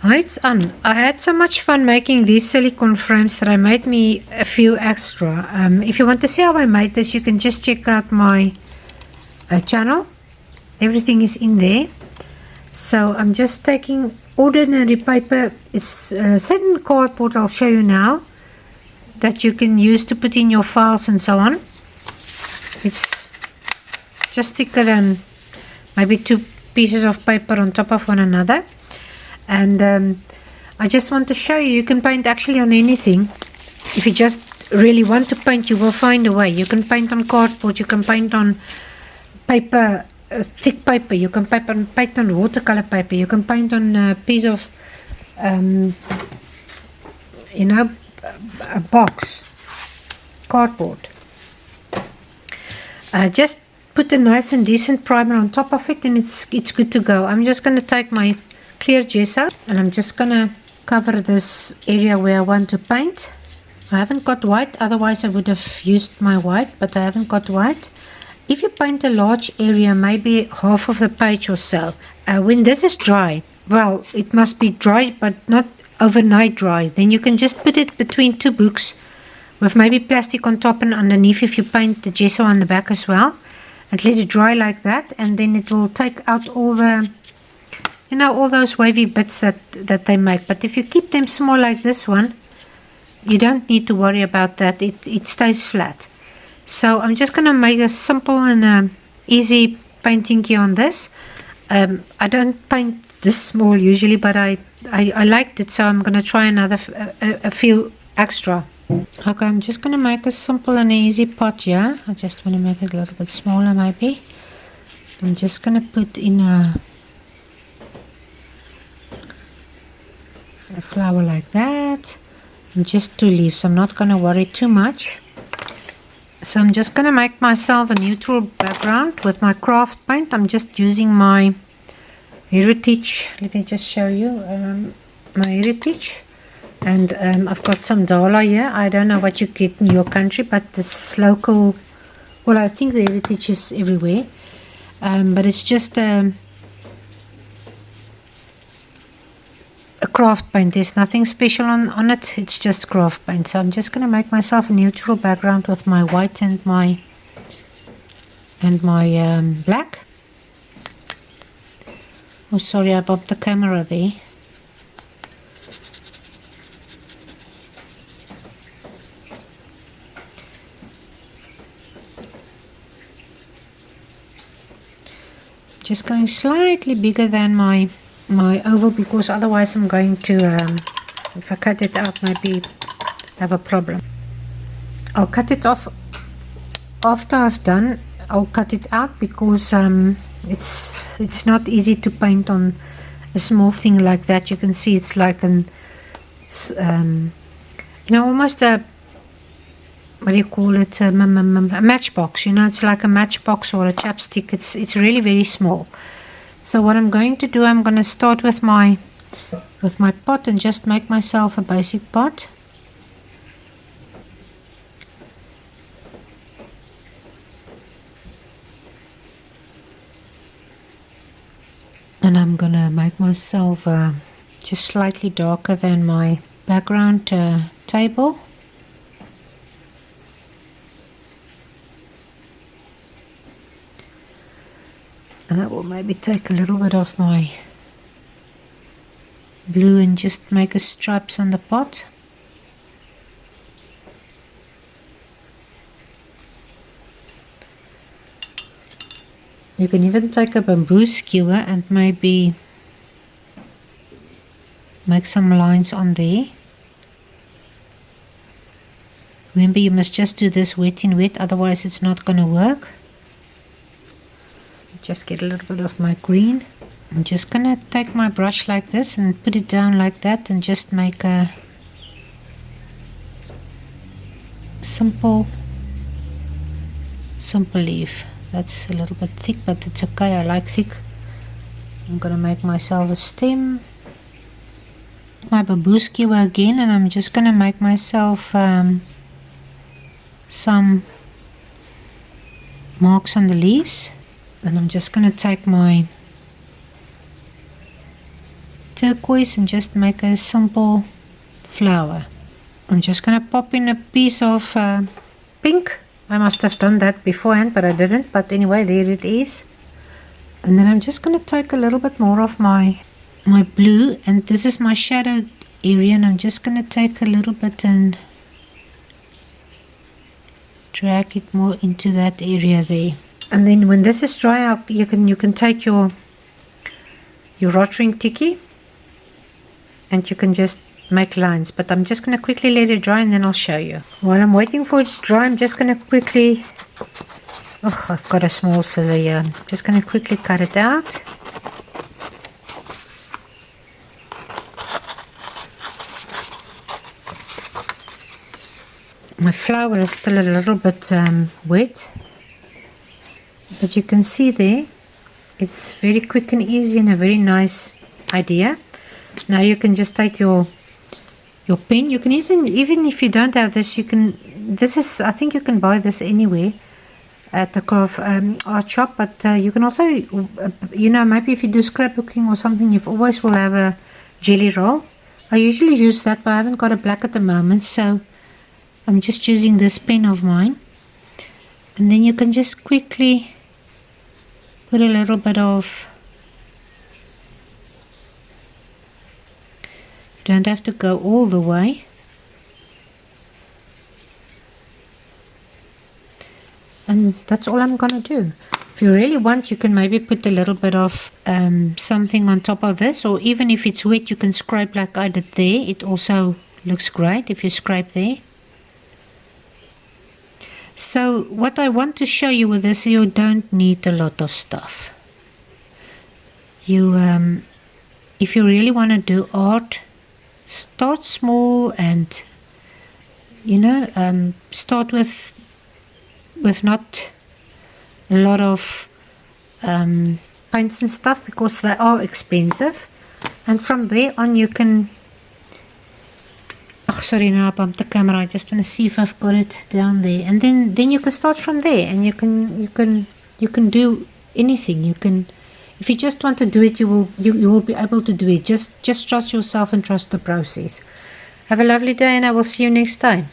It's on. I had so much fun making these silicone frames that I made me a few extra. If you want to see how I made this, you can just check out my channel. Everything is in there. So I'm just taking ordinary paper. It's thin cardboard, I'll show you now, that you can use to put in your files and so on. It's just thicker than maybe 2 pieces of paper on top of one another. And I just want to show you, you can paint actually on anything. If you just really want to paint, you will find a way. You can paint on cardboard, you can paint on paper, thick paper, you can paint on watercolor paper, you can paint on a piece of, you know, a box, cardboard. Just put a nice and decent primer on top of it and it's good to go. I'm just going to take my clear gesso and I'm just going to cover this area where I want to paint. I haven't got white, otherwise I would have used my white, but I haven't got white. If you paint a large area, maybe half of the page or so, when this is dry, well, it must be dry but not overnight dry, then you can just put it between 2 books with maybe plastic on top and underneath if you paint the gesso on the back as well, and let it dry like that, and then it will take out all the, you know, all those wavy bits that they make. But if you keep them small like this one, you don't need to worry about that. It stays flat. So I'm just going to make a simple and easy painting here on this. I don't paint this small usually, but I liked it, so I'm going to try another a few extra. Okay, I'm just going to make a simple and easy pot here. I just want to make it a little bit smaller maybe. I'm just going to put in a flower like that, and just 2 leaves. I'm not going to worry too much. So I'm just going to make myself a neutral background with my craft paint. I'm just using my Heritage. Let me just show you my Heritage. And I've got some Dala here. I don't know what you get in your country, but this local, well, I think the Heritage is everywhere. But it's just a craft paint. There's nothing special on it. It's just craft paint. So I'm just going to make myself a neutral background with my white and my black. Oh, sorry, I bumped the camera there. Just going slightly bigger than my oval, because otherwise I'm going to, if I cut it out, maybe have a problem. I'll cut it off after I've done. I'll cut it out because it's not easy to paint on a small thing like that. You can see it's like an you know, almost a, what do you call it, a matchbox, you know, it's like a matchbox or a chapstick. It's really very small. So what I'm going to do, I'm going to start with my pot and just make myself a basic pot. And I'm going to make myself just slightly darker than my background table. And I will maybe take a little bit of my blue and just make a stripes on the pot. You can even take a bamboo skewer and maybe make some lines on there. Remember, you must just do this wet in wet, otherwise it's not going to work. Just get a little bit of my green. I'm just going to take my brush like this and put it down like that and just make a simple leaf. That's a little bit thick, but it's okay, I like thick. I'm going to make myself a stem. My bamboo skewer again, and I'm just going to make myself some marks on the leaves. And I'm just going to take my turquoise and just make a simple flower. I'm just going to pop in a piece of pink. I must have done that beforehand, but I didn't. But anyway, there it is. And then I'm just going to take a little bit more of my blue, and this is my shadow area, and I'm just going to take a little bit and drag it more into that area there. And then when this is dry, you can take your rod ring tiki and you can just make lines, but I'm just going to quickly let it dry and then I'll show you. While I'm waiting for it to dry, I'm just going to quickly, oh, I've got a small scissor here, I'm just going to quickly cut it out. My flower is still a little bit wet, but you can see there it's very quick and easy and a very nice idea. Now you can just take your pen. You can even if you don't have this, you can, this is, I think you can buy this anywhere at the craft art shop, but you can also, you know, maybe if you do scrapbooking or something, you always will have a jelly roll. I usually use that, but I haven't got a black at the moment, so I'm just using this pen of mine. And then you can just quickly put a little bit of, you don't have to go all the way. And that's all I'm gonna do. If you really want, you can maybe put a little bit of something on top of this, or even if it's wet, you can scrape like I did there. It also looks great if you scrape there. So what I want to show you with this, you don't need a lot of stuff. You, if you really want to do art, start small and, you know, start with not a lot of paints and stuff, because they are expensive. And from there on you can, oh, sorry, now I bumped the camera. I just want to see if I've got it down there, and then you can start from there, and you can do anything. You can, if you just want to do it, you will be able to do it. Just trust yourself and trust the process. Have a lovely day, and I will see you next time.